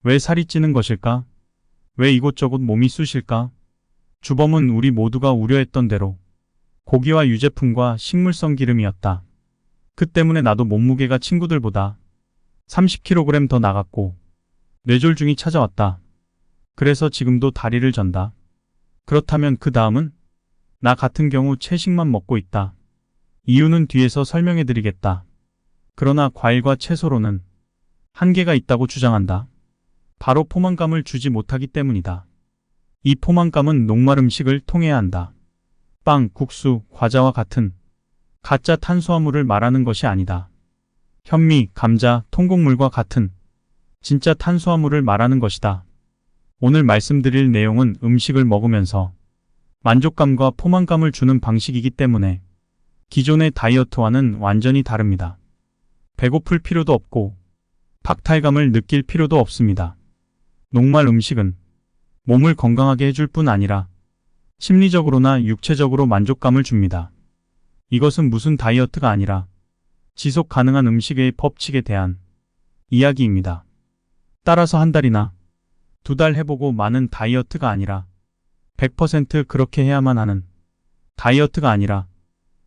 왜 살이 찌는 것일까? 왜 이곳저곳 몸이 쑤실까? 주범은 우리 모두가 우려했던 대로 고기와 유제품과 식물성 기름이었다. 그 때문에 나도 몸무게가 친구들보다 30kg 더 나갔고 뇌졸중이 찾아왔다. 그래서 지금도 다리를 전다. 그렇다면 그 다음은? 나 같은 경우 채식만 먹고 있다. 이유는 뒤에서 설명해 드리겠다. 그러나 과일과 채소로는 한계가 있다고 주장한다. 바로 포만감을 주지 못하기 때문이다. 이 포만감은 녹말 음식을 통해야 한다. 빵, 국수, 과자와 같은 가짜 탄수화물을 말하는 것이 아니다. 현미, 감자, 통곡물과 같은 진짜 탄수화물을 말하는 것이다. 오늘 말씀드릴 내용은 음식을 먹으면서 만족감과 포만감을 주는 방식이기 때문에 기존의 다이어트와는 완전히 다릅니다. 배고플 필요도 없고 박탈감을 느낄 필요도 없습니다. 녹말 음식은 몸을 건강하게 해줄 뿐 아니라 심리적으로나 육체적으로 만족감을 줍니다. 이것은 무슨 다이어트가 아니라 지속 가능한 음식의 법칙에 대한 이야기입니다. 따라서 한 달이나 두 달 해보고 마는 다이어트가 아니라 100% 그렇게 해야만 하는 다이어트가 아니라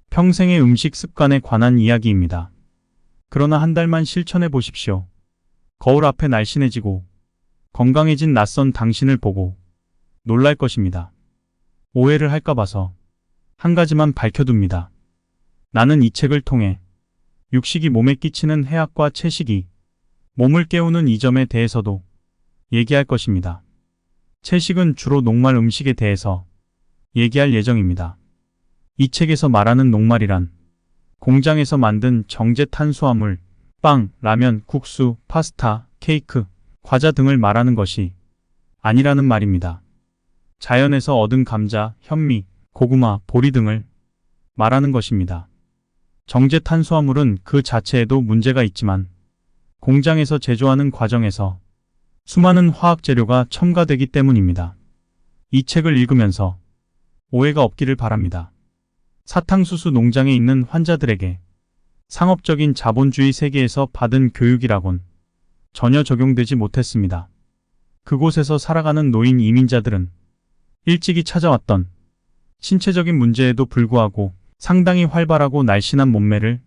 평생의 음식 습관에 관한 이야기입니다. 그러나 한 달만 실천해 보십시오. 거울 앞에 날씬해지고 건강해진 낯선 당신을 보고 놀랄 것입니다. 오해를 할까 봐서 한 가지만 밝혀둡니다. 나는 이 책을 통해 육식이 몸에 끼치는 해악과 채식이 몸을 깨우는 이 점에 대해서도 얘기할 것입니다. 채식은 주로 녹말 음식에 대해서 얘기할 예정입니다. 이 책에서 말하는 녹말이란 공장에서 만든 정제 탄수화물, 빵, 라면, 국수, 파스타, 케이크, 과자 등을 말하는 것이 아니라는 말입니다. 자연에서 얻은 감자, 현미, 고구마, 보리 등을 말하는 것입니다. 정제 탄수화물은 그 자체에도 문제가 있지만 공장에서 제조하는 과정에서 수많은 화학 재료가 첨가되기 때문입니다. 이 책을 읽으면서 오해가 없기를 바랍니다. 사탕수수 농장에 있는 환자들에게 상업적인 자본주의 세계에서 받은 교육이라곤 전혀 적용되지 못했습니다. 그곳에서 살아가는 노인 이민자들은 일찍이 찾아왔던 신체적인 문제에도 불구하고 상당히 활발하고 날씬한 몸매를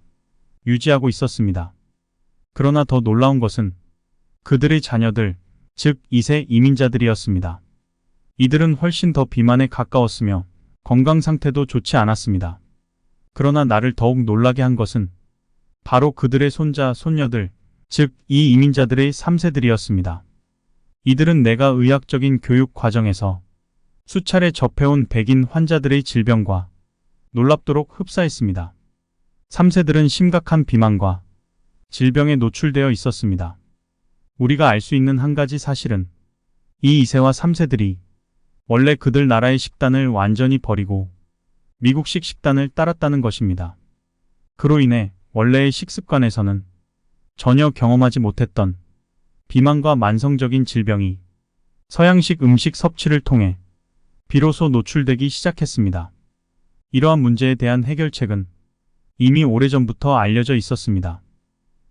유지하고 있었습니다. 그러나 더 놀라운 것은 그들의 자녀들, 즉 2세 이민자들이었습니다. 이들은 훨씬 더 비만에 가까웠으며 건강 상태도 좋지 않았습니다. 그러나 나를 더욱 놀라게 한 것은 바로 그들의 손자, 손녀들, 즉 이 이민자들의 3세들이었습니다. 이들은 내가 의학적인 교육 과정에서 수차례 접해온 백인 환자들의 질병과 놀랍도록 흡사했습니다. 3세들은 심각한 비만과 질병에 노출되어 있었습니다. 우리가 알 수 있는 한 가지 사실은 이 2세와 3세들이 원래 그들 나라의 식단을 완전히 버리고 미국식 식단을 따랐다는 것입니다. 그로 인해 원래의 식습관에서는 전혀 경험하지 못했던 비만과 만성적인 질병이 서양식 음식 섭취를 통해 비로소 노출되기 시작했습니다. 이러한 문제에 대한 해결책은 이미 오래전부터 알려져 있었습니다.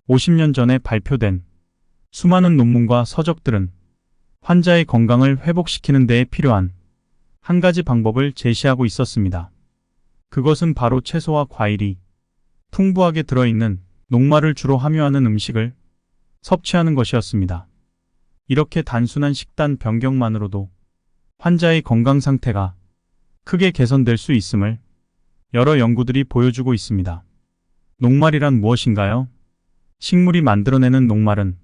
50년 전에 발표된 수많은 논문과 서적들은 환자의 건강을 회복시키는 데에 필요한 한 가지 방법을 제시하고 있었습니다. 그것은 바로 채소와 과일이 풍부하게 들어있는 녹말을 주로 함유하는 음식을 섭취하는 것이었습니다. 이렇게 단순한 식단 변경만으로도 환자의 건강 상태가 크게 개선될 수 있음을 여러 연구들이 보여주고 있습니다. 녹말이란 무엇인가요? 식물이 만들어내는 녹말은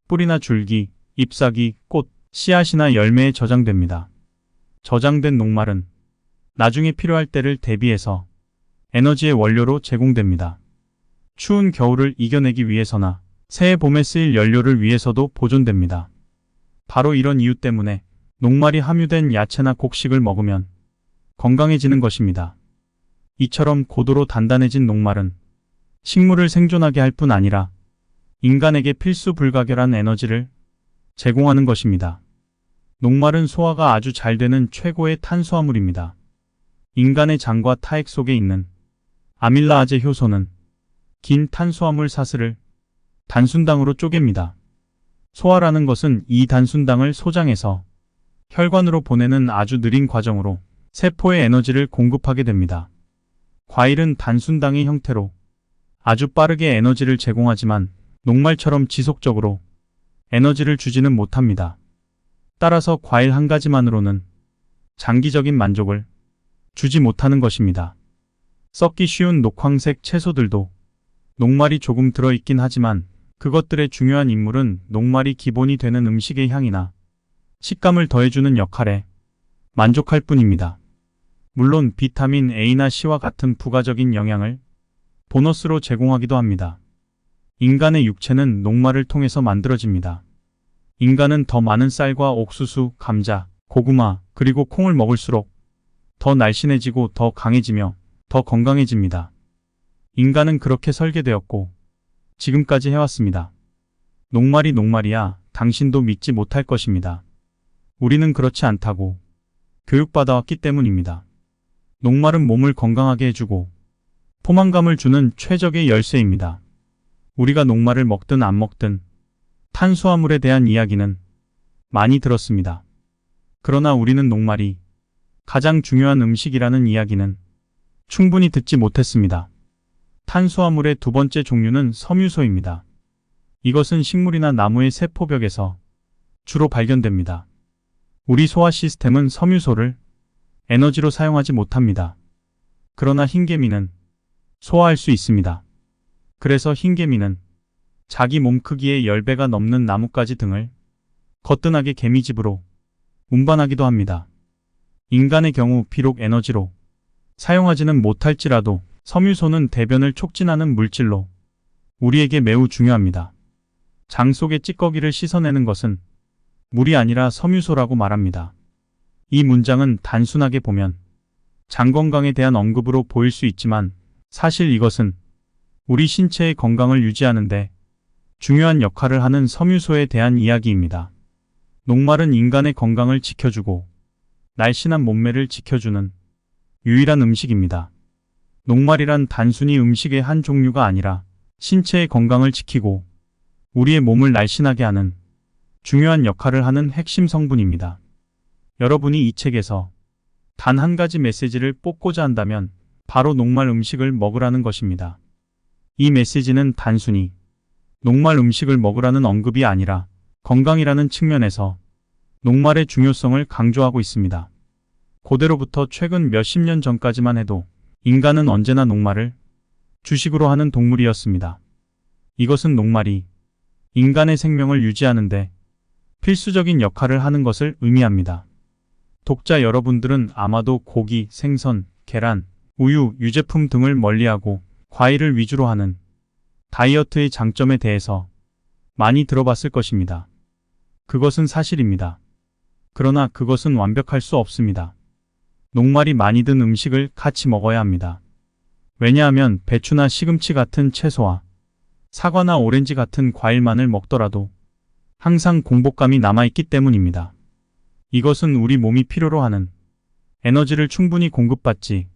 뿌리나 줄기, 잎사귀, 꽃, 씨앗이나 열매에 저장됩니다. 저장된 녹말은 나중에 필요할 때를 대비해서 에너지의 원료로 제공됩니다. 추운 겨울을 이겨내기 위해서나 새해 봄에 쓰일 연료를 위해서도 보존됩니다. 바로 이런 이유 때문에 녹말이 함유된 야채나 곡식을 먹으면 건강해지는 것입니다. 이처럼 고도로 단단해진 녹말은 식물을 생존하게 할 뿐 아니라 인간에게 필수 불가결한 에너지를 제공하는 것입니다. 녹말은 소화가 아주 잘 되는 최고의 탄수화물입니다. 인간의 장과 타액 속에 있는 아밀라아제 효소는 긴 탄수화물 사슬을 단순당으로 쪼갭니다. 소화라는 것은 이 단순당을 소장해서 혈관으로 보내는 아주 느린 과정으로 세포에 에너지를 공급하게 됩니다. 과일은 단순당의 형태로 아주 빠르게 에너지를 제공하지만 녹말처럼 지속적으로 에너지를 주지는 못합니다. 따라서 과일 한 가지만으로는 장기적인 만족을 주지 못하는 것입니다. 썩기 쉬운 녹황색 채소들도 녹말이 조금 들어있긴 하지만 그것들의 중요한 임무는 녹말이 기본이 되는 음식의 향이나 식감을 더해주는 역할에 만족할 뿐입니다. 물론 비타민 A나 C와 같은 부가적인 영양을 보너스로 제공하기도 합니다. 인간의 육체는 녹말을 통해서 만들어집니다. 인간은 더 많은 쌀과 옥수수, 감자, 고구마, 그리고 콩을 먹을수록 더 날씬해지고 더 강해지며 더 건강해집니다. 인간은 그렇게 설계되었고 지금까지 해왔습니다. 녹말이 녹말이야 당신도 믿지 못할 것입니다. 우리는 그렇지 않다고 교육받아왔기 때문입니다. 녹말은 몸을 건강하게 해주고 포만감을 주는 최적의 열쇠입니다. 우리가 녹말을 먹든 안 먹든 탄수화물에 대한 이야기는 많이 들었습니다. 그러나 우리는 녹말이 가장 중요한 음식이라는 이야기는 충분히 듣지 못했습니다. 탄수화물의 두 번째 종류는 섬유소입니다. 이것은 식물이나 나무의 세포벽에서 주로 발견됩니다. 우리 소화 시스템은 섬유소를 에너지로 사용하지 못합니다. 그러나 흰개미는 소화할 수 있습니다. 그래서 흰개미는 자기 몸 크기의 10배가 넘는 나뭇가지 등을 거뜬하게 개미집으로 운반하기도 합니다. 인간의 경우 비록 에너지로 사용하지는 못할지라도 섬유소는 대변을 촉진하는 물질로 우리에게 매우 중요합니다. 장 속의 찌꺼기를 씻어내는 것은 물이 아니라 섬유소라고 말합니다. 이 문장은 단순하게 보면 장 건강에 대한 언급으로 보일 수 있지만 사실 이것은 우리 신체의 건강을 유지하는데 중요한 역할을 하는 섬유소에 대한 이야기입니다. 녹말은 인간의 건강을 지켜주고 날씬한 몸매를 지켜주는 유일한 음식입니다. 녹말이란 단순히 음식의 한 종류가 아니라 신체의 건강을 지키고 우리의 몸을 날씬하게 하는 중요한 역할을 하는 핵심 성분입니다. 여러분이 이 책에서 단 한 가지 메시지를 뽑고자 한다면 바로 녹말 음식을 먹으라는 것입니다. 이 메시지는 단순히 녹말 음식을 먹으라는 언급이 아니라 건강이라는 측면에서 녹말의 중요성을 강조하고 있습니다. 고대로부터 최근 몇십 년 전까지만 해도 인간은 언제나 녹말을 주식으로 하는 동물이었습니다. 이것은 녹말이 인간의 생명을 유지하는데 필수적인 역할을 하는 것을 의미합니다. 독자 여러분들은 아마도 고기, 생선, 계란, 우유, 유제품 등을 멀리하고 과일을 위주로 하는 다이어트의 장점에 대해서 많이 들어봤을 것입니다. 그것은 사실입니다. 그러나 그것은 완벽할 수 없습니다. 녹말이 많이 든 음식을 같이 먹어야 합니다. 왜냐하면 배추나 시금치 같은 채소와 사과나 오렌지 같은 과일만을 먹더라도 항상 공복감이 남아있기 때문입니다. 이것은 우리 몸이 필요로 하는 에너지를 충분히 공급받지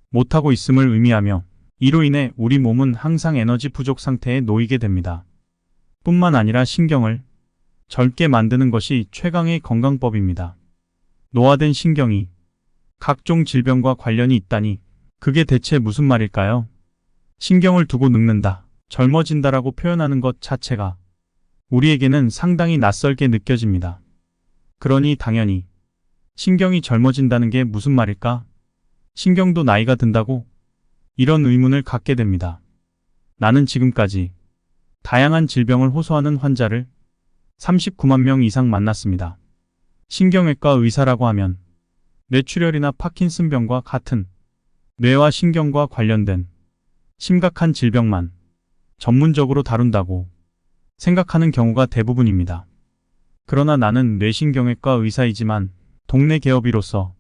못하고 있음을 의미하며 이로 인해 우리 몸은 항상 에너지 부족 상태에 놓이게 됩니다. 뿐만 아니라 신경을 젊게 만드는 것이 최강의 건강법입니다. 노화된 신경이 각종 질병과 관련이 있다니 그게 대체 무슨 말일까요? 신경을 두고 늙는다, 젊어진다라고 표현하는 것 자체가 우리에게는 상당히 낯설게 느껴집니다. 그러니 당연히 신경이 젊어진다는 게 무슨 말일까? 신경도 나이가 든다고? 이런 의문을 갖게 됩니다. 나는 지금까지 다양한 질병을 호소하는 환자를 39만 명 이상 만났습니다. 신경외과 의사라고 하면 뇌출혈이나 파킨슨병과 같은 뇌와 신경과 관련된 심각한 질병만 전문적으로 다룬다고 생각하는 경우가 대부분입니다. 그러나 나는 뇌신경외과 의사이지만 동네 개업이로서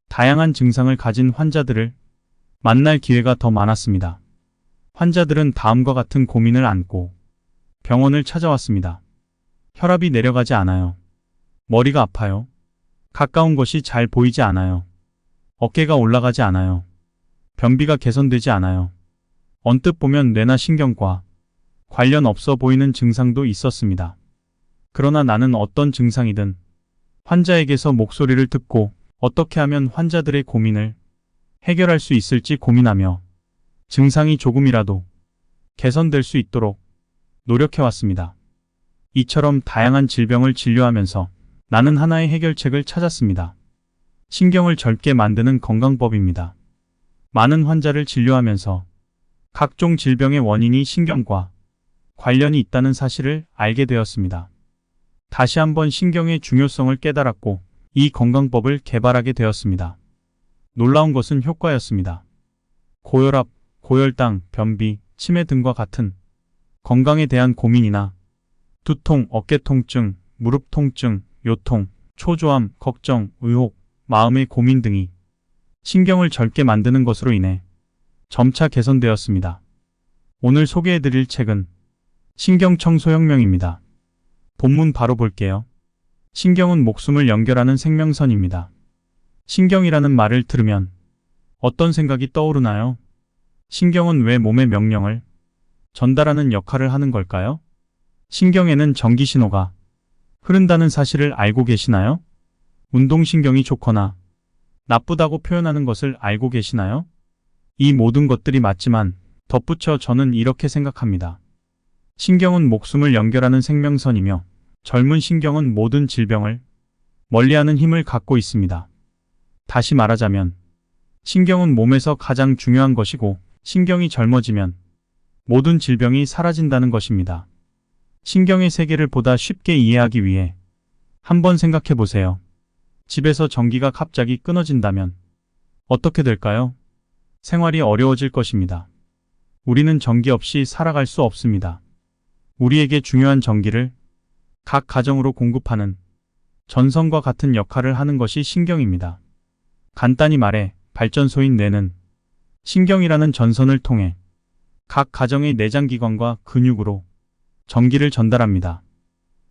다양한 증상을 가진 환자들을 만날 기회가 더 많았습니다. 환자들은 다음과 같은 고민을 안고 병원을 찾아왔습니다. 혈압이 내려가지 않아요. 머리가 아파요. 가까운 것이 잘 보이지 않아요. 어깨가 올라가지 않아요. 변비가 개선되지 않아요. 언뜻 보면 뇌나 신경과 관련 없어 보이는 증상도 있었습니다. 그러나 나는 어떤 증상이든 환자에게서 목소리를 듣고 어떻게 하면 환자들의 고민을 해결할 수 있을지 고민하며 증상이 조금이라도 개선될 수 있도록 노력해왔습니다. 이처럼 다양한 질병을 진료하면서 나는 하나의 해결책을 찾았습니다. 신경을 젊게 만드는 건강법입니다. 많은 환자를 진료하면서 각종 질병의 원인이 신경과 관련이 있다는 사실을 알게 되었습니다. 다시 한번 신경의 중요성을 깨달았고 이 건강법을 개발하게 되었습니다. 놀라운 것은 효과였습니다. 고혈압, 고혈당, 변비, 치매 등과 같은 건강에 대한 고민이나 두통, 어깨 통증, 무릎 통증, 요통, 초조함, 걱정, 의혹, 마음의 고민 등이 신경을 젊게 만드는 것으로 인해 점차 개선되었습니다. 오늘 소개해드릴 책은 신경청소혁명입니다. 본문 바로 볼게요. 신경은 목숨을 연결하는 생명선입니다. 신경이라는 말을 들으면 어떤 생각이 떠오르나요? 신경은 왜 몸의 명령을 전달하는 역할을 하는 걸까요? 신경에는 전기신호가 흐른다는 사실을 알고 계시나요? 운동신경이 좋거나 나쁘다고 표현하는 것을 알고 계시나요? 이 모든 것들이 맞지만 덧붙여 저는 이렇게 생각합니다. 신경은 목숨을 연결하는 생명선이며 젊은 신경은 모든 질병을 멀리하는 힘을 갖고 있습니다. 다시 말하자면 신경은 몸에서 가장 중요한 것이고 신경이 젊어지면 모든 질병이 사라진다는 것입니다. 신경의 세계를 보다 쉽게 이해하기 위해 한번 생각해 보세요. 집에서 전기가 갑자기 끊어진다면 어떻게 될까요? 생활이 어려워질 것입니다. 우리는 전기 없이 살아갈 수 없습니다. 우리에게 중요한 전기를 각 가정으로 공급하는 전선과 같은 역할을 하는 것이 신경입니다. 간단히 말해 발전소인 뇌는 신경이라는 전선을 통해 각 가정의 내장기관과 근육으로 전기를 전달합니다.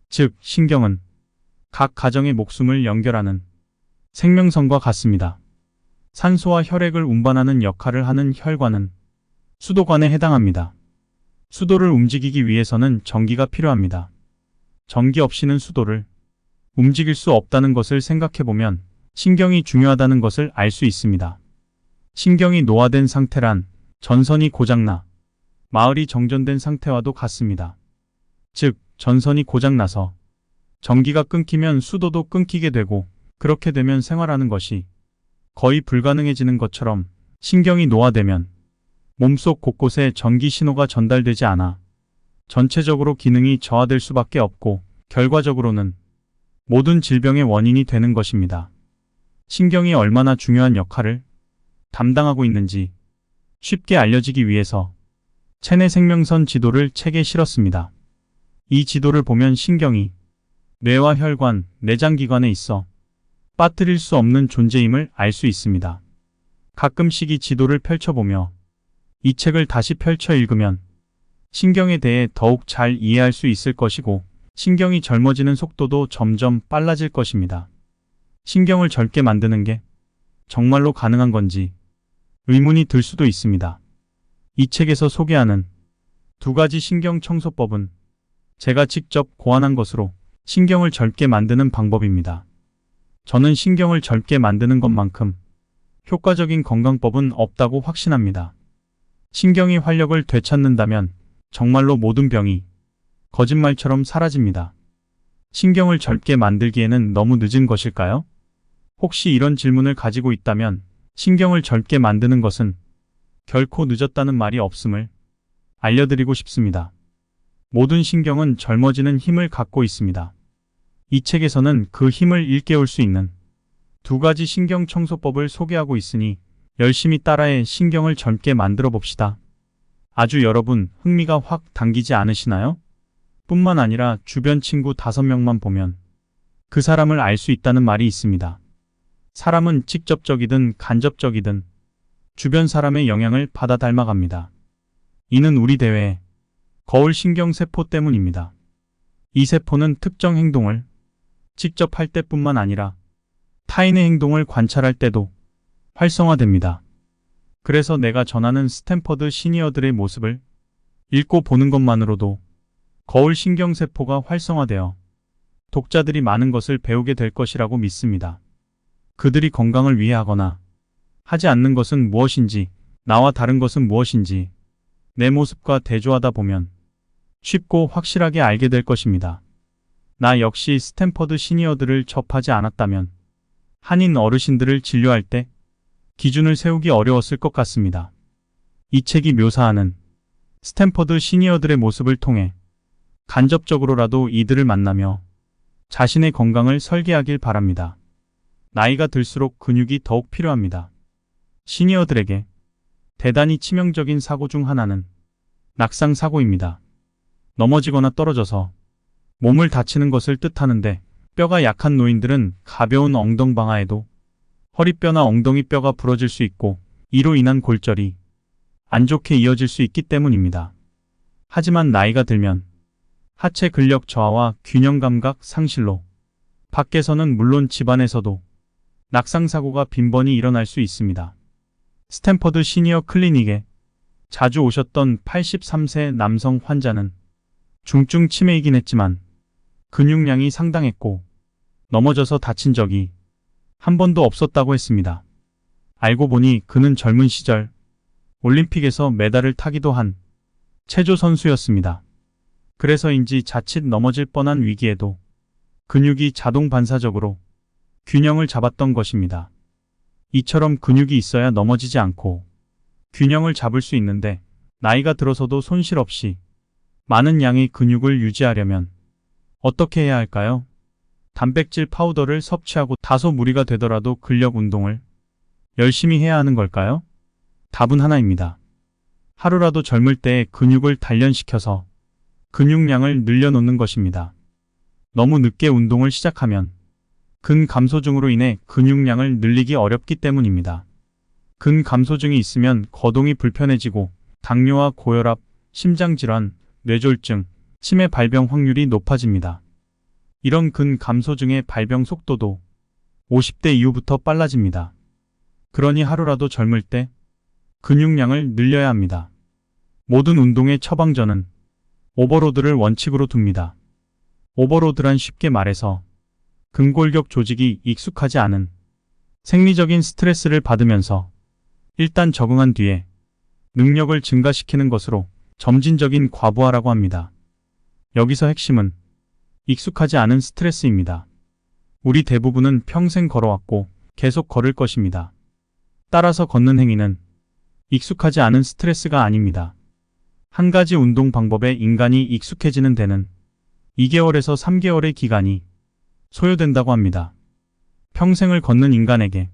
즉, 신경은 각 가정의 목숨을 연결하는 생명선과 같습니다. 산소와 혈액을 운반하는 역할을 하는 혈관은 수도관에 해당합니다. 수도를 움직이기 위해서는 전기가 필요합니다. 전기 없이는 수도를 움직일 수 없다는 것을 생각해보면 신경이 중요하다는 것을 알 수 있습니다. 신경이 노화된 상태란 전선이 고장나 마을이 정전된 상태와도 같습니다. 즉, 전선이 고장나서 전기가 끊기면 수도도 끊기게 되고 그렇게 되면 생활하는 것이 거의 불가능해지는 것처럼 신경이 노화되면 몸속 곳곳에 전기 신호가 전달되지 않아 전체적으로 기능이 저하될 수밖에 없고 결과적으로는 모든 질병의 원인이 되는 것입니다. 신경이 얼마나 중요한 역할을 담당하고 있는지 쉽게 알려지기 위해서 체내 생명선 지도를 책에 실었습니다. 이 지도를 보면 신경이 뇌와 혈관, 내장기관에 있어 빠뜨릴 수 없는 존재임을 알 수 있습니다. 가끔씩 이 지도를 펼쳐보며 이 책을 다시 펼쳐 읽으면 신경에 대해 더욱 잘 이해할 수 있을 것이고 신경이 젊어지는 속도도 점점 빨라질 것입니다. 신경을 젊게 만드는 게 정말로 가능한 건지 의문이 들 수도 있습니다. 이 책에서 소개하는 두 가지 신경 청소법은 제가 직접 고안한 것으로 신경을 젊게 만드는 방법입니다. 저는 신경을 젊게 만드는 것만큼 효과적인 건강법은 없다고 확신합니다. 신경이 활력을 되찾는다면 정말로 모든 병이 거짓말처럼 사라집니다. 신경을 젊게 만들기에는 너무 늦은 것일까요? 혹시 이런 질문을 가지고 있다면 신경을 젊게 만드는 것은 결코 늦었다는 말이 없음을 알려드리고 싶습니다. 모든 신경은 젊어지는 힘을 갖고 있습니다. 이 책에서는 그 힘을 일깨울 수 있는 두 가지 신경 청소법을 소개하고 있으니 열심히 따라해 신경을 젊게 만들어 봅시다. 아주 여러분 흥미가 확 당기지 않으시나요? 뿐만 아니라 주변 친구 5명만 보면 그 사람을 알 수 있다는 말이 있습니다. 사람은 직접적이든 간접적이든 주변 사람의 영향을 받아 닮아갑니다. 이는 우리 대뇌의 거울 신경세포 때문입니다. 이 세포는 특정 행동을 직접 할 때뿐만 아니라 타인의 행동을 관찰할 때도 활성화됩니다. 그래서 내가 전하는 스탠퍼드 시니어들의 모습을 읽고 보는 것만으로도 거울 신경세포가 활성화되어 독자들이 많은 것을 배우게 될 것이라고 믿습니다. 그들이 건강을 위해 하거나 하지 않는 것은 무엇인지, 나와 다른 것은 무엇인지 내 모습과 대조하다 보면 쉽고 확실하게 알게 될 것입니다. 나 역시 스탠퍼드 시니어들을 접하지 않았다면 한인 어르신들을 진료할 때 기준을 세우기 어려웠을 것 같습니다. 이 책이 묘사하는 스탠퍼드 시니어들의 모습을 통해 간접적으로라도 이들을 만나며 자신의 건강을 설계하길 바랍니다. 나이가 들수록 근육이 더욱 필요합니다. 시니어들에게 대단히 치명적인 사고 중 하나는 낙상 사고입니다. 넘어지거나 떨어져서 몸을 다치는 것을 뜻하는데 뼈가 약한 노인들은 가벼운 엉덩방아에도 허리뼈나 엉덩이뼈가 부러질 수 있고 이로 인한 골절이 안 좋게 이어질 수 있기 때문입니다. 하지만 나이가 들면 하체 근력 저하와 균형 감각 상실로 밖에서는 물론 집안에서도 낙상 사고가 빈번히 일어날 수 있습니다. 스탠퍼드 시니어 클리닉에 자주 오셨던 83세 남성 환자는 중증 치매이긴 했지만 근육량이 상당했고 넘어져서 다친 적이 한 번도 없었다고 했습니다. 알고 보니 그는 젊은 시절 올림픽에서 메달을 타기도 한 체조 선수였습니다. 그래서인지 자칫 넘어질 뻔한 위기에도 근육이 자동 반사적으로 균형을 잡았던 것입니다. 이처럼 근육이 있어야 넘어지지 않고 균형을 잡을 수 있는데 나이가 들어서도 손실 없이 많은 양의 근육을 유지하려면 어떻게 해야 할까요? 단백질 파우더를 섭취하고 다소 무리가 되더라도 근력 운동을 열심히 해야 하는 걸까요? 답은 하나입니다. 하루라도 젊을 때의 근육을 단련시켜서 근육량을 늘려놓는 것입니다. 너무 늦게 운동을 시작하면 근감소증으로 인해 근육량을 늘리기 어렵기 때문입니다. 근감소증이 있으면 거동이 불편해지고 당뇨와 고혈압, 심장질환, 뇌졸중, 치매 발병 확률이 높아집니다. 이런 근감소증의 발병 속도도 50대 이후부터 빨라집니다. 그러니 하루라도 젊을 때 근육량을 늘려야 합니다. 모든 운동의 처방전은 오버로드를 원칙으로 둡니다. 오버로드란 쉽게 말해서 근골격 조직이 익숙하지 않은 생리적인 스트레스를 받으면서 일단 적응한 뒤에 능력을 증가시키는 것으로 점진적인 과부하라고 합니다. 여기서 핵심은 익숙하지 않은 스트레스입니다. 우리 대부분은 평생 걸어왔고 계속 걸을 것입니다. 따라서 걷는 행위는 익숙하지 않은 스트레스가 아닙니다. 한 가지 운동 방법에 인간이 익숙해지는 데는 2개월에서 3개월의 기간이 소요된다고 합니다. 평생을 걷는 인간에게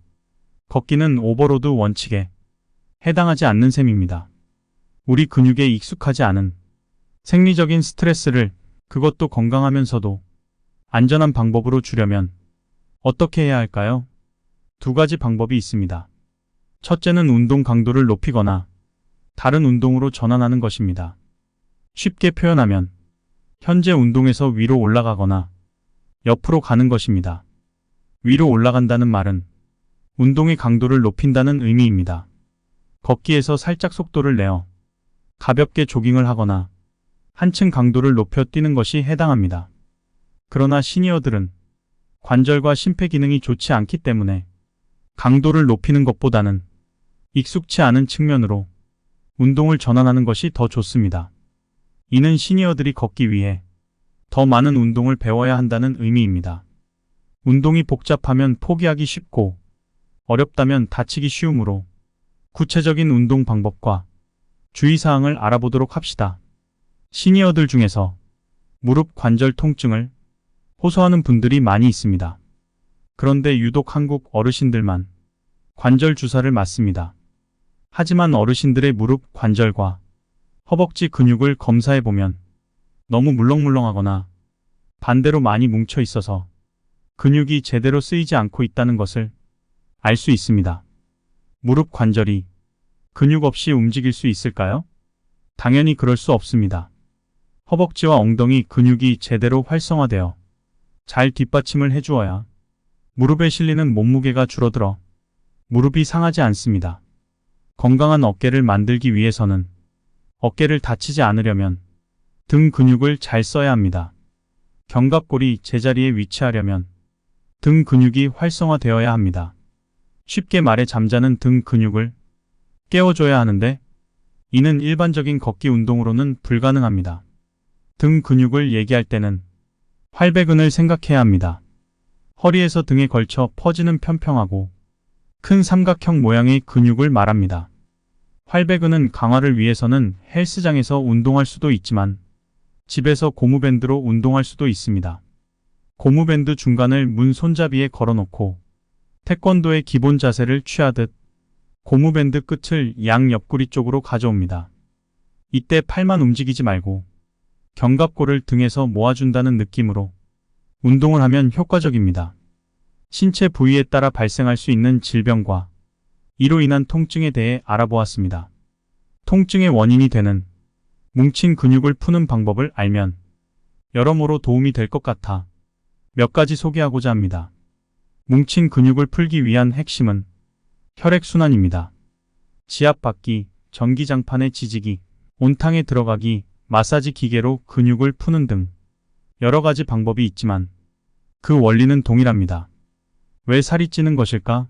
걷기는 오버로드 원칙에 해당하지 않는 셈입니다. 우리 근육에 익숙하지 않은 생리적인 스트레스를 그것도 건강하면서도 안전한 방법으로 주려면 어떻게 해야 할까요? 두 가지 방법이 있습니다. 첫째는 운동 강도를 높이거나 다른 운동으로 전환하는 것입니다. 쉽게 표현하면 현재 운동에서 위로 올라가거나 옆으로 가는 것입니다. 위로 올라간다는 말은 운동의 강도를 높인다는 의미입니다. 걷기에서 살짝 속도를 내어 가볍게 조깅을 하거나 한층 강도를 높여 뛰는 것이 해당합니다. 그러나 시니어들은 관절과 심폐 기능이 좋지 않기 때문에 강도를 높이는 것보다는 익숙치 않은 측면으로 운동을 전환하는 것이 더 좋습니다. 이는 시니어들이 걷기 위해 더 많은 운동을 배워야 한다는 의미입니다. 운동이 복잡하면 포기하기 쉽고 어렵다면 다치기 쉬우므로 구체적인 운동 방법과 주의사항을 알아보도록 합시다. 시니어들 중에서 무릎 관절 통증을 호소하는 분들이 많이 있습니다. 그런데 유독 한국 어르신들만 관절 주사를 맞습니다. 하지만 어르신들의 무릎 관절과 허벅지 근육을 검사해보면 너무 물렁물렁하거나 반대로 많이 뭉쳐 있어서 근육이 제대로 쓰이지 않고 있다는 것을 알 수 있습니다. 무릎 관절이 근육 없이 움직일 수 있을까요? 당연히 그럴 수 없습니다. 허벅지와 엉덩이 근육이 제대로 활성화되어 잘 뒷받침을 해주어야 무릎에 실리는 몸무게가 줄어들어 무릎이 상하지 않습니다. 건강한 어깨를 만들기 위해서는 어깨를 다치지 않으려면 등 근육을 잘 써야 합니다. 견갑골이 제자리에 위치하려면 등 근육이 활성화되어야 합니다. 쉽게 말해 잠자는 등 근육을 깨워줘야 하는데 이는 일반적인 걷기 운동으로는 불가능합니다. 등 근육을 얘기할 때는 활배근을 생각해야 합니다. 허리에서 등에 걸쳐 퍼지는 평평하고 큰 삼각형 모양의 근육을 말합니다. 활배근은 강화를 위해서는 헬스장에서 운동할 수도 있지만 집에서 고무밴드로 운동할 수도 있습니다. 고무밴드 중간을 문 손잡이에 걸어놓고 태권도의 기본 자세를 취하듯 고무밴드 끝을 양 옆구리 쪽으로 가져옵니다. 이때 팔만 움직이지 말고 견갑골을 등에서 모아준다는 느낌으로 운동을 하면 효과적입니다. 신체 부위에 따라 발생할 수 있는 질병과 이로 인한 통증에 대해 알아보았습니다. 통증의 원인이 되는 뭉친 근육을 푸는 방법을 알면 여러모로 도움이 될 것 같아 몇 가지 소개하고자 합니다. 뭉친 근육을 풀기 위한 핵심은 혈액순환입니다. 지압받기, 전기장판에 지지기, 온탕에 들어가기, 마사지 기계로 근육을 푸는 등 여러 가지 방법이 있지만 그 원리는 동일합니다. 왜 살이 찌는 것일까?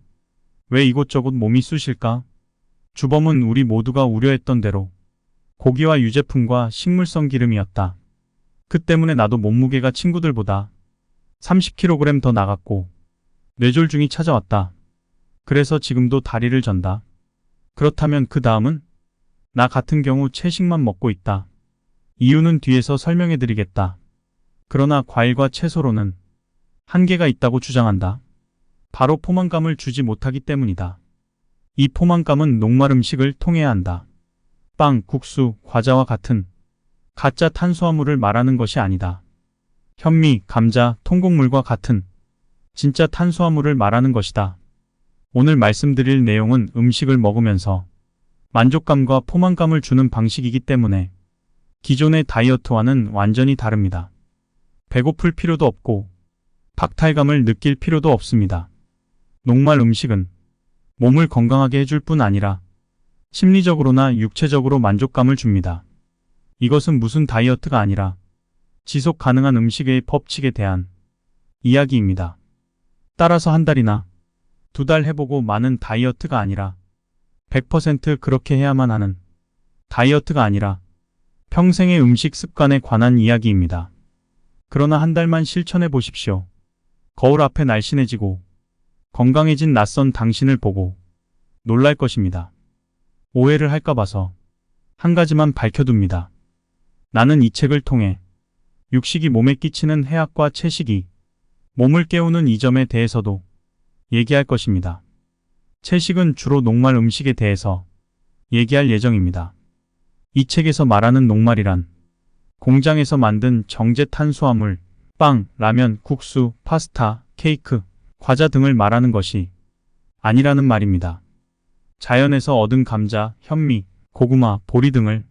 왜 이곳저곳 몸이 쑤실까? 주범은 우리 모두가 우려했던 대로 고기와 유제품과 식물성 기름이었다. 그 때문에 나도 몸무게가 친구들보다 30kg 더 나갔고 뇌졸중이 찾아왔다. 그래서 지금도 다리를 전다. 그렇다면 그 다음은? 나 같은 경우 채식만 먹고 있다. 이유는 뒤에서 설명해 드리겠다. 그러나 과일과 채소로는 한계가 있다고 주장한다. 바로 포만감을 주지 못하기 때문이다. 이 포만감은 녹말 음식을 통해야 한다. 빵, 국수, 과자와 같은 가짜 탄수화물을 말하는 것이 아니다. 현미, 감자, 통곡물과 같은 진짜 탄수화물을 말하는 것이다. 오늘 말씀드릴 내용은 음식을 먹으면서 만족감과 포만감을 주는 방식이기 때문에 기존의 다이어트와는 완전히 다릅니다. 배고플 필요도 없고 박탈감을 느낄 필요도 없습니다. 녹말 음식은 몸을 건강하게 해줄 뿐 아니라 심리적으로나 육체적으로 만족감을 줍니다. 이것은 무슨 다이어트가 아니라 지속 가능한 음식의 법칙에 대한 이야기입니다. 따라서 한 달이나 두 달 해보고 많은 다이어트가 아니라 100% 그렇게 해야만 하는 다이어트가 아니라 평생의 음식 습관에 관한 이야기입니다. 그러나 한 달만 실천해 보십시오. 거울 앞에 날씬해지고 건강해진 낯선 당신을 보고 놀랄 것입니다. 오해를 할까 봐서 한 가지만 밝혀둡니다. 나는 이 책을 통해 육식이 몸에 끼치는 해악과 채식이 몸을 깨우는 이 점에 대해서도 얘기할 것입니다. 채식은 주로 녹말 음식에 대해서 얘기할 예정입니다. 이 책에서 말하는 녹말이란 공장에서 만든 정제 탄수화물, 빵, 라면, 국수, 파스타, 케이크, 과자 등을 말하는 것이 아니라는 말입니다. 자연에서 얻은 감자, 현미, 고구마, 보리 등을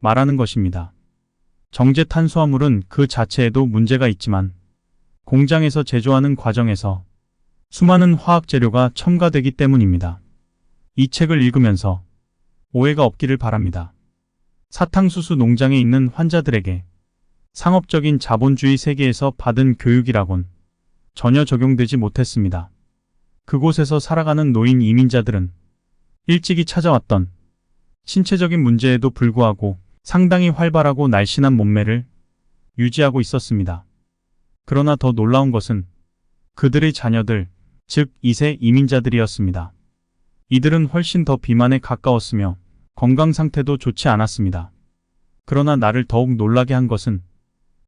말하는 것입니다. 정제 탄수화물은 그 자체에도 문제가 있지만 공장에서 제조하는 과정에서 수많은 화학 재료가 첨가되기 때문입니다. 이 책을 읽으면서 오해가 없기를 바랍니다. 사탕수수 농장에 있는 환자들에게 상업적인 자본주의 세계에서 받은 교육이라곤 전혀 적용되지 못했습니다. 그곳에서 살아가는 노인 이민자들은 일찍이 찾아왔던 신체적인 문제에도 불구하고 상당히 활발하고 날씬한 몸매를 유지하고 있었습니다. 그러나 더 놀라운 것은 그들의 자녀들, 즉 2세 이민자들이었습니다. 이들은 훨씬 더 비만에 가까웠으며 건강 상태도 좋지 않았습니다. 그러나 나를 더욱 놀라게 한 것은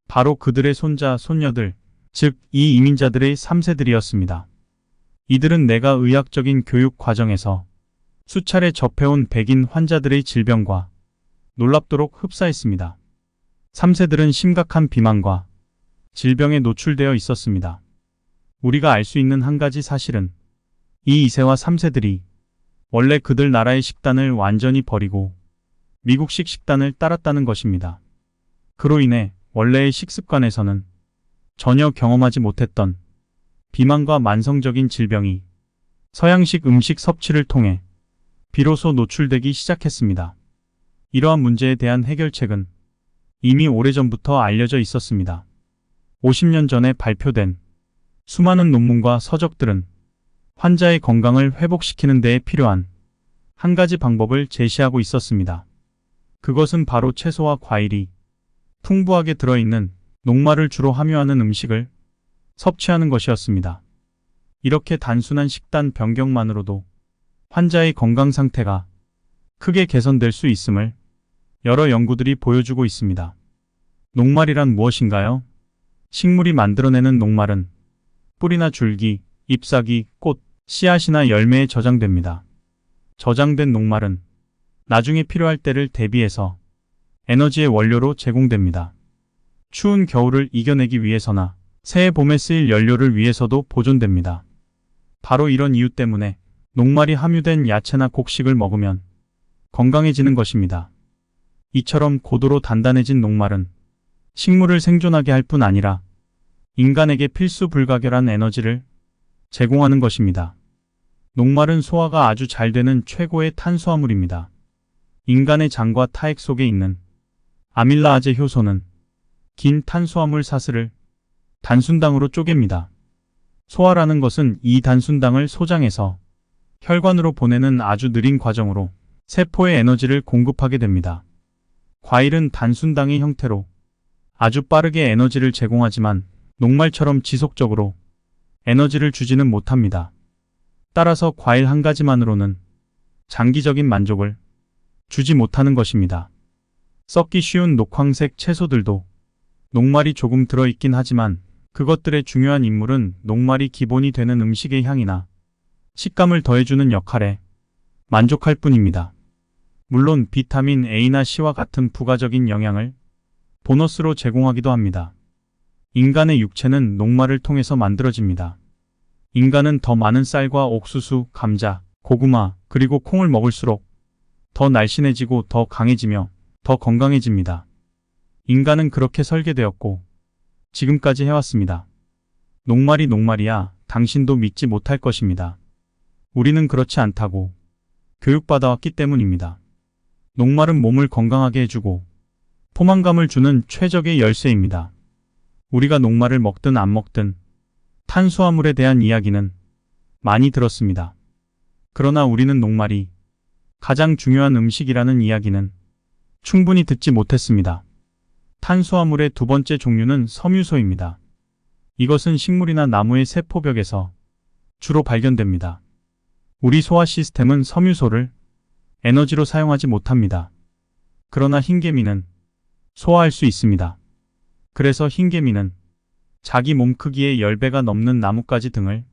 바로 그들의 손자, 손녀들, 즉 이 이민자들의 3세들이었습니다. 이들은 내가 의학적인 교육 과정에서 수차례 접해온 백인 환자들의 질병과 놀랍도록 흡사했습니다. 3세들은 심각한 비만과 질병에 노출되어 있었습니다. 우리가 알 수 있는 한 가지 사실은 이 2세와 3세들이 원래 그들 나라의 식단을 완전히 버리고 미국식 식단을 따랐다는 것입니다. 그로 인해 원래의 식습관에서는 전혀 경험하지 못했던 비만과 만성적인 질병이 서양식 음식 섭취를 통해 비로소 노출되기 시작했습니다. 이러한 문제에 대한 해결책은 이미 오래전부터 알려져 있었습니다. 50년 전에 발표된 수많은 논문과 서적들은 환자의 건강을 회복시키는 데에 필요한 한 가지 방법을 제시하고 있었습니다. 그것은 바로 채소와 과일이 풍부하게 들어있는 녹말을 주로 함유하는 음식을 섭취하는 것이었습니다. 이렇게 단순한 식단 변경만으로도 환자의 건강 상태가 크게 개선될 수 있음을 여러 연구들이 보여주고 있습니다. 녹말이란 무엇인가요? 식물이 만들어내는 녹말은 뿌리나 줄기, 잎사귀, 꽃, 씨앗이나 열매에 저장됩니다. 저장된 녹말은 나중에 필요할 때를 대비해서 에너지의 원료로 제공됩니다. 추운 겨울을 이겨내기 위해서나 새해 봄에 쓰일 연료를 위해서도 보존됩니다. 바로 이런 이유 때문에 녹말이 함유된 야채나 곡식을 먹으면 건강해지는 것입니다. 이처럼 고도로 단단해진 녹말은 식물을 생존하게 할 뿐 아니라 인간에게 필수 불가결한 에너지를 제공하는 것입니다. 녹말은 소화가 아주 잘 되는 최고의 탄수화물입니다. 인간의 장과 타액 속에 있는 아밀라아제 효소는 긴 탄수화물 사슬을 단순당으로 쪼갭니다. 소화라는 것은 이 단순당을 소장해서 혈관으로 보내는 아주 느린 과정으로 세포에 에너지를 공급하게 됩니다. 과일은 단순당의 형태로 아주 빠르게 에너지를 제공하지만 녹말처럼 지속적으로 에너지를 주지는 못합니다. 따라서 과일 한 가지만으로는 장기적인 만족을 주지 못하는 것입니다. 썩기 쉬운 녹황색 채소들도 녹말이 조금 들어있긴 하지만 그것들의 중요한 임무는 녹말이 기본이 되는 음식의 향이나 식감을 더해주는 역할에 만족할 뿐입니다. 물론 비타민 A나 C와 같은 부가적인 영양을 보너스로 제공하기도 합니다. 인간의 육체는 녹말을 통해서 만들어집니다. 인간은 더 많은 쌀과 옥수수, 감자, 고구마, 그리고 콩을 먹을수록 더 날씬해지고 더 강해지며 더 건강해집니다. 인간은 그렇게 설계되었고 지금까지 해왔습니다. 녹말이 녹말이야 당신도 믿지 못할 것입니다. 우리는 그렇지 않다고 교육받아왔기 때문입니다. 녹말은 몸을 건강하게 해주고 포만감을 주는 최적의 열쇠입니다. 우리가 녹말을 먹든 안 먹든 탄수화물에 대한 이야기는 많이 들었습니다. 그러나 우리는 녹말이 가장 중요한 음식이라는 이야기는 충분히 듣지 못했습니다. 탄수화물의 두 번째 종류는 섬유소입니다. 이것은 식물이나 나무의 세포벽에서 주로 발견됩니다. 우리 소화 시스템은 섬유소를 에너지로 사용하지 못합니다. 그러나 흰개미는 소화할 수 있습니다. 그래서 흰개미는 자기 몸 크기의 10배가 넘는 나뭇가지 등을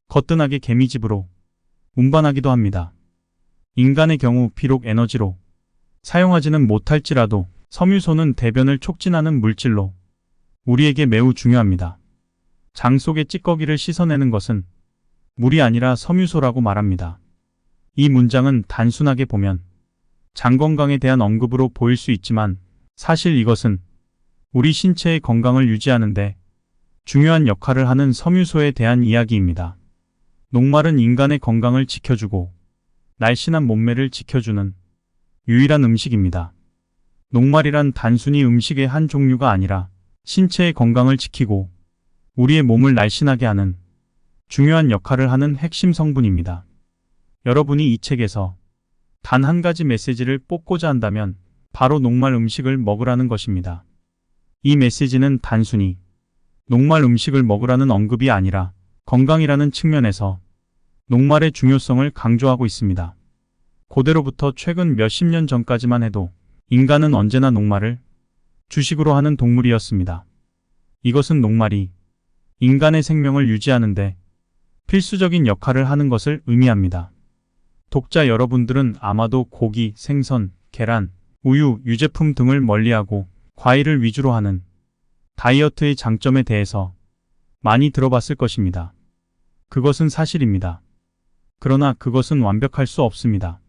거뜬하게 개미집으로 운반하기도 합니다. 인간의 경우 비록 에너지로 사용하지는 못할지라도 섬유소는 대변을 촉진하는 물질로 우리에게 매우 중요합니다. 장 속의 찌꺼기를 씻어내는 것은 물이 아니라 섬유소라고 말합니다. 이 문장은 단순하게 보면 장 건강에 대한 언급으로 보일 수 있지만 사실 이것은 우리 신체의 건강을 유지하는데 중요한 역할을 하는 섬유소에 대한 이야기입니다. 녹말은 인간의 건강을 지켜주고 날씬한 몸매를 지켜주는 유일한 음식입니다. 녹말이란 단순히 음식의 한 종류가 아니라 신체의 건강을 지키고 우리의 몸을 날씬하게 하는 중요한 역할을 하는 핵심 성분입니다. 여러분이 이 책에서 단 한 가지 메시지를 뽑고자 한다면 바로 녹말 음식을 먹으라는 것입니다. 이 메시지는 단순히 녹말 음식을 먹으라는 언급이 아니라 건강이라는 측면에서 녹말의 중요성을 강조하고 있습니다. 고대로부터 최근 몇십 년 전까지만 해도 인간은 언제나 녹말을 주식으로 하는 동물이었습니다. 이것은 녹말이 인간의 생명을 유지하는데 필수적인 역할을 하는 것을 의미합니다. 독자 여러분들은 아마도 고기, 생선, 계란, 우유, 유제품 등을 멀리하고 과일을 위주로 하는 다이어트의 장점에 대해서 많이 들어봤을 것입니다. 그것은 사실입니다. 그러나 그것은 완벽할 수 없습니다.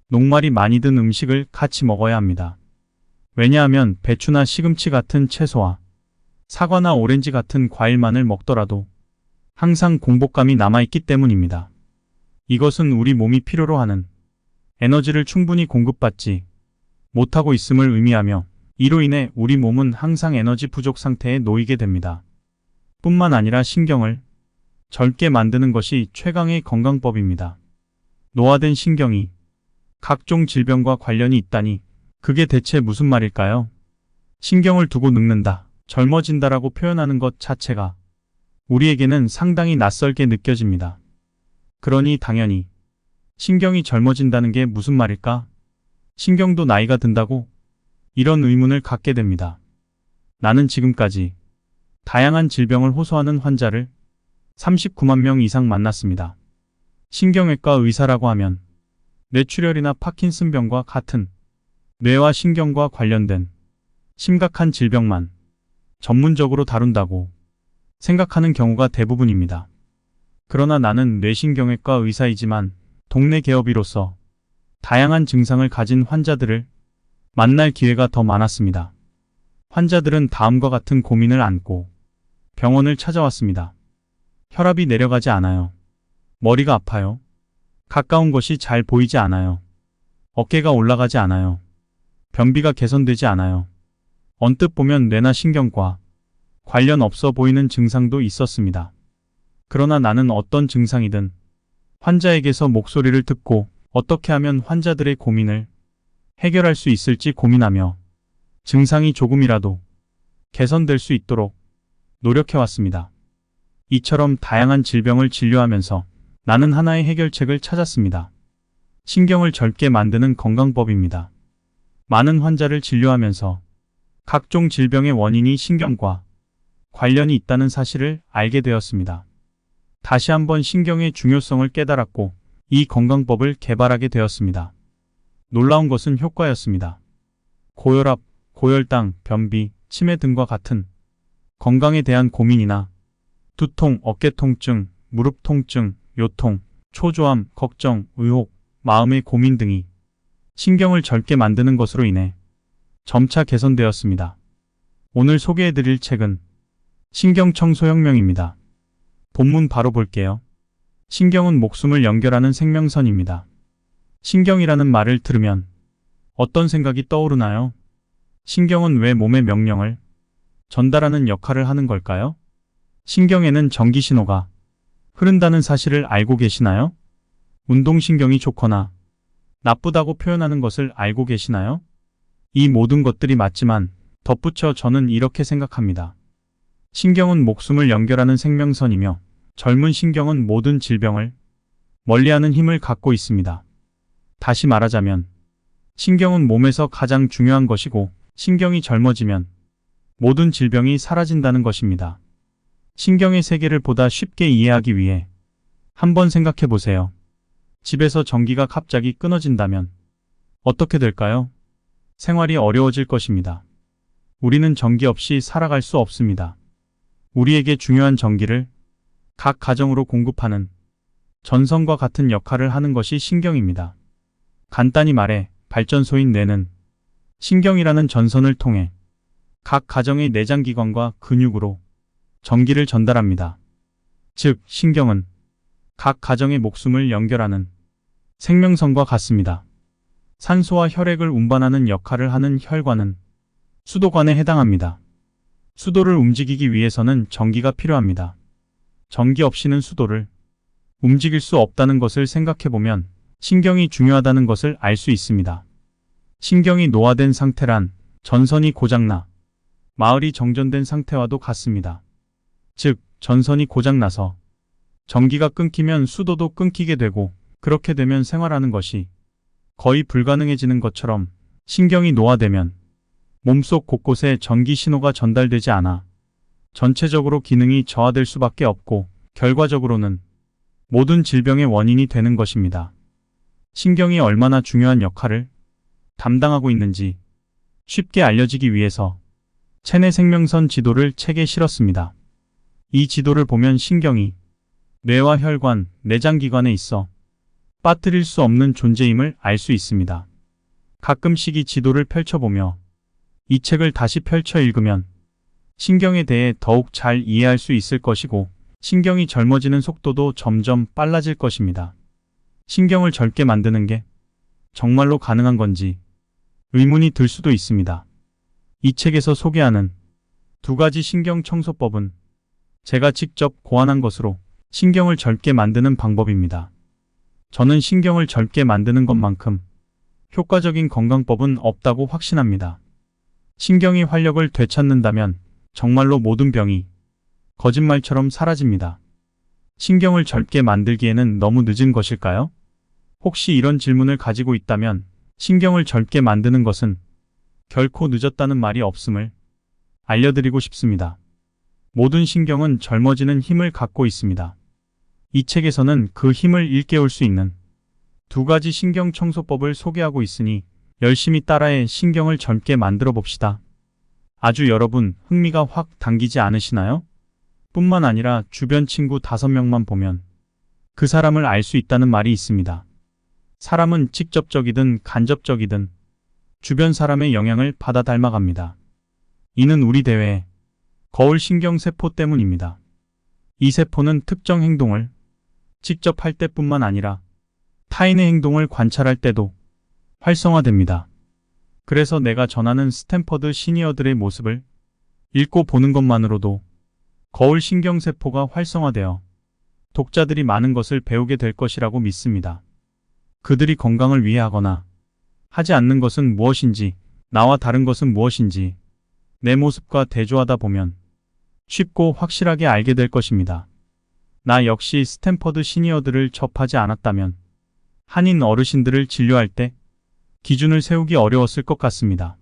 녹말이 많이 든 음식을 같이 먹어야 합니다. 왜냐하면 배추나 시금치 같은 채소와 사과나 오렌지 같은 과일만을 먹더라도 항상 공복감이 남아있기 때문입니다. 이것은 우리 몸이 필요로 하는 에너지를 충분히 공급받지 못하고 있음을 의미하며 이로 인해 우리 몸은 항상 에너지 부족 상태에 놓이게 됩니다. 뿐만 아니라 신경을 젊게 만드는 것이 최강의 건강법입니다. 노화된 신경이 각종 질병과 관련이 있다니 그게 대체 무슨 말일까요? 신경을 두고 늙는다, 젊어진다라고 표현하는 것 자체가 우리에게는 상당히 낯설게 느껴집니다. 그러니 당연히 신경이 젊어진다는 게 무슨 말일까? 신경도 나이가 든다고? 이런 의문을 갖게 됩니다. 나는 지금까지 다양한 질병을 호소하는 환자를 39만 명 이상 만났습니다. 신경외과 의사라고 하면 뇌출혈이나 파킨슨병과 같은 뇌와 신경과 관련된 심각한 질병만 전문적으로 다룬다고 생각하는 경우가 대부분입니다. 그러나 나는 뇌신경외과 의사이지만 동네 개업이로서 다양한 증상을 가진 환자들을 만날 기회가 더 많았습니다. 환자들은 다음과 같은 고민을 안고 병원을 찾아왔습니다. 혈압이 내려가지 않아요. 머리가 아파요. 가까운 것이 잘 보이지 않아요. 어깨가 올라가지 않아요. 변비가 개선되지 않아요. 언뜻 보면 뇌나 신경과 관련 없어 보이는 증상도 있었습니다. 그러나 나는 어떤 증상이든 환자에게서 목소리를 듣고 어떻게 하면 환자들의 고민을 해결할 수 있을지 고민하며 증상이 조금이라도 개선될 수 있도록 노력해왔습니다. 이처럼 다양한 질병을 진료하면서 나는 하나의 해결책을 찾았습니다. 신경을 젊게 만드는 건강법입니다. 많은 환자를 진료하면서 각종 질병의 원인이 신경과 관련이 있다는 사실을 알게 되었습니다. 다시 한번 신경의 중요성을 깨달았고 이 건강법을 개발하게 되었습니다. 놀라운 것은 효과였습니다. 고혈압, 고혈당, 변비, 치매 등과 같은 건강에 대한 고민이나 두통, 어깨 통증, 무릎 통증, 요통, 초조함, 걱정, 의혹, 마음의 고민 등이 신경을 젊게 만드는 것으로 인해 점차 개선되었습니다. 오늘 소개해드릴 책은 신경청소혁명입니다. 본문 바로 볼게요. 신경은 목숨을 연결하는 생명선입니다. 신경이라는 말을 들으면 어떤 생각이 떠오르나요? 신경은 왜 몸의 명령을 전달하는 역할을 하는 걸까요? 신경에는 전기신호가 흐른다는 사실을 알고 계시나요? 운동신경이 좋거나 나쁘다고 표현하는 것을 알고 계시나요? 이 모든 것들이 맞지만 덧붙여 저는 이렇게 생각합니다. 신경은 목숨을 연결하는 생명선이며 젊은 신경은 모든 질병을 멀리하는 힘을 갖고 있습니다. 다시 말하자면 신경은 몸에서 가장 중요한 것이고 신경이 젊어지면 모든 질병이 사라진다는 것입니다. 신경의 세계를 보다 쉽게 이해하기 위해 한번 생각해 보세요. 집에서 전기가 갑자기 끊어진다면 어떻게 될까요? 생활이 어려워질 것입니다. 우리는 전기 없이 살아갈 수 없습니다. 우리에게 중요한 전기를 각 가정으로 공급하는 전선과 같은 역할을 하는 것이 신경입니다. 간단히 말해 발전소인 뇌는 신경이라는 전선을 통해 각 가정의 내장기관과 근육으로 전기를 전달합니다. 즉, 신경은 각 가정의 목숨을 연결하는 생명선과 같습니다. 산소와 혈액을 운반하는 역할을 하는 혈관은 수도관에 해당합니다. 수도를 움직이기 위해서는 전기가 필요합니다. 전기 없이는 수도를 움직일 수 없다는 것을 생각해보면 신경이 중요하다는 것을 알 수 있습니다. 신경이 노화된 상태란 전선이 고장나 마을이 정전된 상태와도 같습니다. 즉, 전선이 고장나서 전기가 끊기면 수도도 끊기게 되고 그렇게 되면 생활하는 것이 거의 불가능해지는 것처럼 신경이 노화되면 몸속 곳곳에 전기 신호가 전달되지 않아 전체적으로 기능이 저하될 수밖에 없고 결과적으로는 모든 질병의 원인이 되는 것입니다. 신경이 얼마나 중요한 역할을 담당하고 있는지 쉽게 알려지기 위해서 체내 생명선 지도를 책에 실었습니다. 이 지도를 보면 신경이 뇌와 혈관, 내장기관에 있어 빠뜨릴 수 없는 존재임을 알 수 있습니다. 가끔씩 이 지도를 펼쳐보며 이 책을 다시 펼쳐 읽으면 신경에 대해 더욱 잘 이해할 수 있을 것이고 신경이 젊어지는 속도도 점점 빨라질 것입니다. 신경을 젊게 만드는 게 정말로 가능한 건지 의문이 들 수도 있습니다. 이 책에서 소개하는 두 가지 신경 청소법은 제가 직접 고안한 것으로 신경을 젊게 만드는 방법입니다. 저는 신경을 젊게 만드는 것만큼 효과적인 건강법은 없다고 확신합니다. 신경이 활력을 되찾는다면 정말로 모든 병이 거짓말처럼 사라집니다. 신경을 젊게 만들기에는 너무 늦은 것일까요? 혹시 이런 질문을 가지고 있다면 신경을 젊게 만드는 것은 결코 늦었다는 말이 없음을 알려드리고 싶습니다. 모든 신경은 젊어지는 힘을 갖고 있습니다. 이 책에서는 그 힘을 일깨울 수 있는 두 가지 신경 청소법을 소개하고 있으니 열심히 따라해 신경을 젊게 만들어 봅시다. 아주 여러분 흥미가 확 당기지 않으시나요? 뿐만 아니라 주변 친구 5명만 보면 그 사람을 알 수 있다는 말이 있습니다. 사람은 직접적이든 간접적이든 주변 사람의 영향을 받아 닮아갑니다. 이는 우리 대뇌의 거울 신경세포 때문입니다. 이 세포는 특정 행동을 직접 할 때뿐만 아니라 타인의 행동을 관찰할 때도 활성화됩니다. 그래서 내가 전하는 스탠퍼드 시니어들의 모습을 읽고 보는 것만으로도 거울 신경세포가 활성화되어 독자들이 많은 것을 배우게 될 것이라고 믿습니다. 그들이 건강을 위해 하거나 하지 않는 것은 무엇인지, 나와 다른 것은 무엇인지 내 모습과 대조하다 보면 쉽고 확실하게 알게 될 것입니다. 나 역시 스탠퍼드 시니어들을 접하지 않았다면 한인 어르신들을 진료할 때 기준을 세우기 어려웠을 것 같습니다.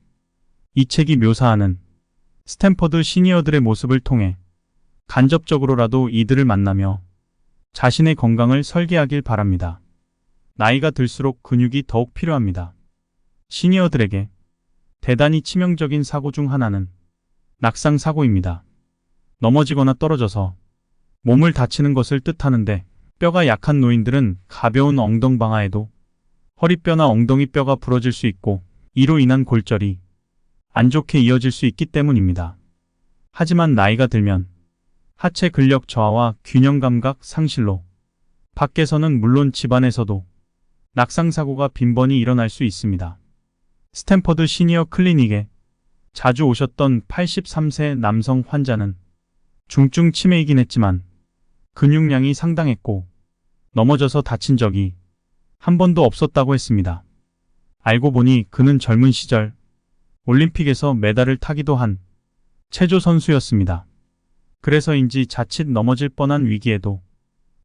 이 책이 묘사하는 스탠퍼드 시니어들의 모습을 통해 간접적으로라도 이들을 만나며 자신의 건강을 설계하길 바랍니다. 나이가 들수록 근육이 더욱 필요합니다. 시니어들에게 대단히 치명적인 사고 중 하나는 낙상 사고입니다. 넘어지거나 떨어져서 몸을 다치는 것을 뜻하는데 뼈가 약한 노인들은 가벼운 엉덩방아에도 허리뼈나 엉덩이뼈가 부러질 수 있고 이로 인한 골절이 안 좋게 이어질 수 있기 때문입니다. 하지만 나이가 들면 하체 근력 저하와 균형 감각 상실로 밖에서는 물론 집안에서도 낙상 사고가 빈번히 일어날 수 있습니다. 스탠퍼드 시니어 클리닉에 자주 오셨던 83세 남성 환자는 중증 치매이긴 했지만 근육량이 상당했고 넘어져서 다친 적이 한 번도 없었다고 했습니다. 알고 보니 그는 젊은 시절 올림픽에서 메달을 타기도 한 체조 선수였습니다. 그래서인지 자칫 넘어질 뻔한 위기에도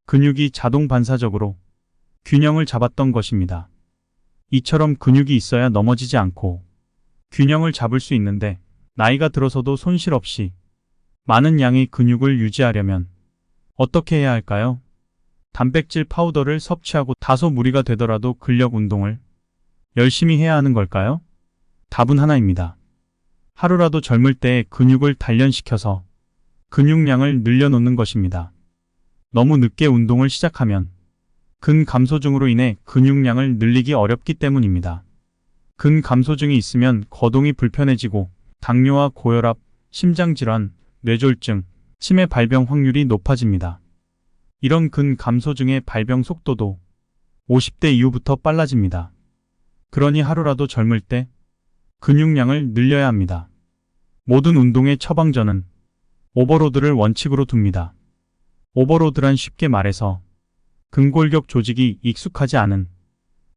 근육이 자동 반사적으로 균형을 잡았던 것입니다. 이처럼 근육이 있어야 넘어지지 않고 균형을 잡을 수 있는데 나이가 들어서도 손실 없이 많은 양의 근육을 유지하려면 어떻게 해야 할까요? 단백질 파우더를 섭취하고 다소 무리가 되더라도 근력 운동을 열심히 해야 하는 걸까요? 답은 하나입니다. 하루라도 젊을 때의 근육을 단련시켜서 근육량을 늘려놓는 것입니다. 너무 늦게 운동을 시작하면 근감소증으로 인해 근육량을 늘리기 어렵기 때문입니다. 근감소증이 있으면 거동이 불편해지고 당뇨와 고혈압, 심장질환, 뇌졸중, 치매 발병 확률이 높아집니다. 이런 근감소증의 발병 속도도 50대 이후부터 빨라집니다. 그러니 하루라도 젊을 때 근육량을 늘려야 합니다. 모든 운동의 처방전은 오버로드를 원칙으로 둡니다. 오버로드란 쉽게 말해서 근골격 조직이 익숙하지 않은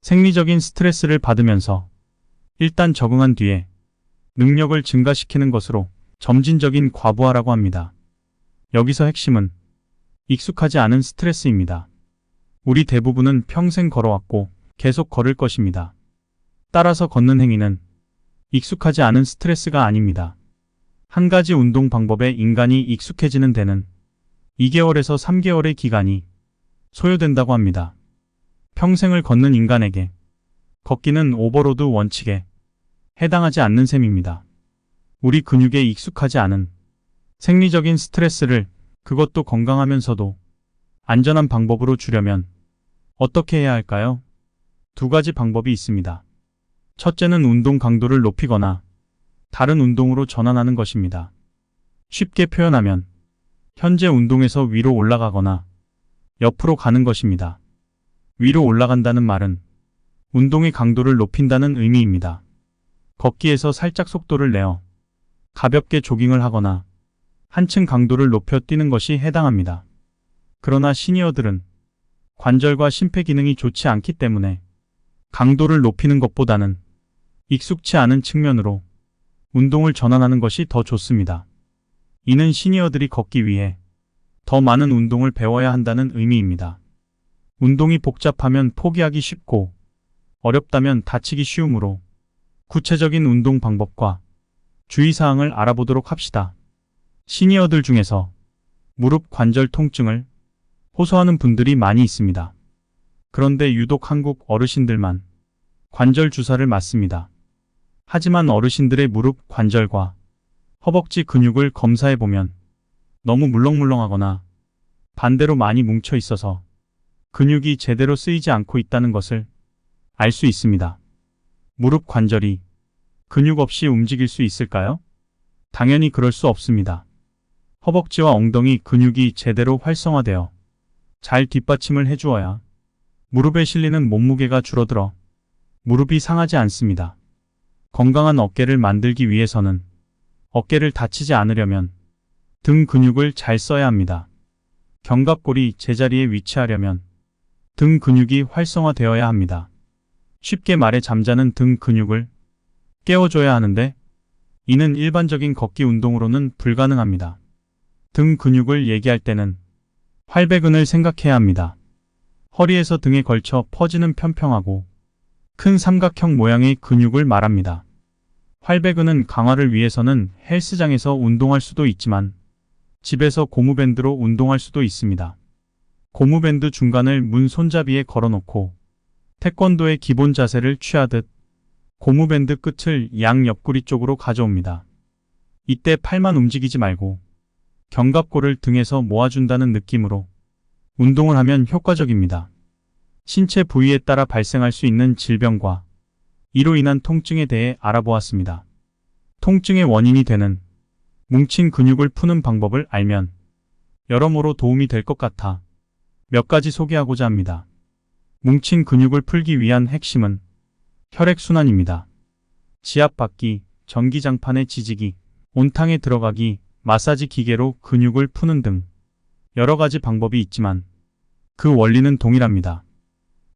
생리적인 스트레스를 받으면서 일단 적응한 뒤에 능력을 증가시키는 것으로 점진적인 과부하라고 합니다. 여기서 핵심은 익숙하지 않은 스트레스입니다. 우리 대부분은 평생 걸어왔고 계속 걸을 것입니다. 따라서 걷는 행위는 익숙하지 않은 스트레스가 아닙니다. 한 가지 운동 방법에 인간이 익숙해지는 데는 2개월에서 3개월의 기간이 소요된다고 합니다. 평생을 걷는 인간에게 걷기는 오버로드 원칙에 해당하지 않는 셈입니다. 우리 근육에 익숙하지 않은 생리적인 스트레스를 그것도 건강하면서도 안전한 방법으로 주려면 어떻게 해야 할까요? 두 가지 방법이 있습니다. 첫째는 운동 강도를 높이거나 다른 운동으로 전환하는 것입니다. 쉽게 표현하면 현재 운동에서 위로 올라가거나 옆으로 가는 것입니다. 위로 올라간다는 말은 운동의 강도를 높인다는 의미입니다. 걷기에서 살짝 속도를 내어 가볍게 조깅을 하거나 한층 강도를 높여 뛰는 것이 해당합니다. 그러나 시니어들은 관절과 심폐 기능이 좋지 않기 때문에 강도를 높이는 것보다는 익숙치 않은 측면으로 운동을 전환하는 것이 더 좋습니다. 이는 시니어들이 걷기 위해 더 많은 운동을 배워야 한다는 의미입니다. 운동이 복잡하면 포기하기 쉽고 어렵다면 다치기 쉬우므로 구체적인 운동 방법과 주의사항을 알아보도록 합시다. 시니어들 중에서 무릎 관절 통증을 호소하는 분들이 많이 있습니다. 그런데 유독 한국 어르신들만 관절 주사를 맞습니다. 하지만 어르신들의 무릎 관절과 허벅지 근육을 검사해보면 너무 물렁물렁하거나 반대로 많이 뭉쳐 있어서 근육이 제대로 쓰이지 않고 있다는 것을 알 수 있습니다. 무릎 관절이 근육 없이 움직일 수 있을까요? 당연히 그럴 수 없습니다. 허벅지와 엉덩이 근육이 제대로 활성화되어 잘 뒷받침을 해주어야 무릎에 실리는 몸무게가 줄어들어 무릎이 상하지 않습니다. 건강한 어깨를 만들기 위해서는 어깨를 다치지 않으려면 등 근육을 잘 써야 합니다. 견갑골이 제자리에 위치하려면 등 근육이 활성화되어야 합니다. 쉽게 말해 잠자는 등 근육을 깨워줘야 하는데 이는 일반적인 걷기 운동으로는 불가능합니다. 등 근육을 얘기할 때는 활배근을 생각해야 합니다. 허리에서 등에 걸쳐 퍼지는 평평하고 큰 삼각형 모양의 근육을 말합니다. 활배근은 강화를 위해서는 헬스장에서 운동할 수도 있지만 집에서 고무밴드로 운동할 수도 있습니다. 고무밴드 중간을 문 손잡이에 걸어놓고 태권도의 기본 자세를 취하듯 고무밴드 끝을 양 옆구리 쪽으로 가져옵니다. 이때 팔만 움직이지 말고 견갑골을 등에서 모아준다는 느낌으로 운동을 하면 효과적입니다. 신체 부위에 따라 발생할 수 있는 질병과 이로 인한 통증에 대해 알아보았습니다. 통증의 원인이 되는 뭉친 근육을 푸는 방법을 알면 여러모로 도움이 될 것 같아 몇 가지 소개하고자 합니다. 뭉친 근육을 풀기 위한 핵심은 혈액순환입니다. 지압받기, 전기장판에 지지기, 온탕에 들어가기, 마사지 기계로 근육을 푸는 등 여러 가지 방법이 있지만 그 원리는 동일합니다.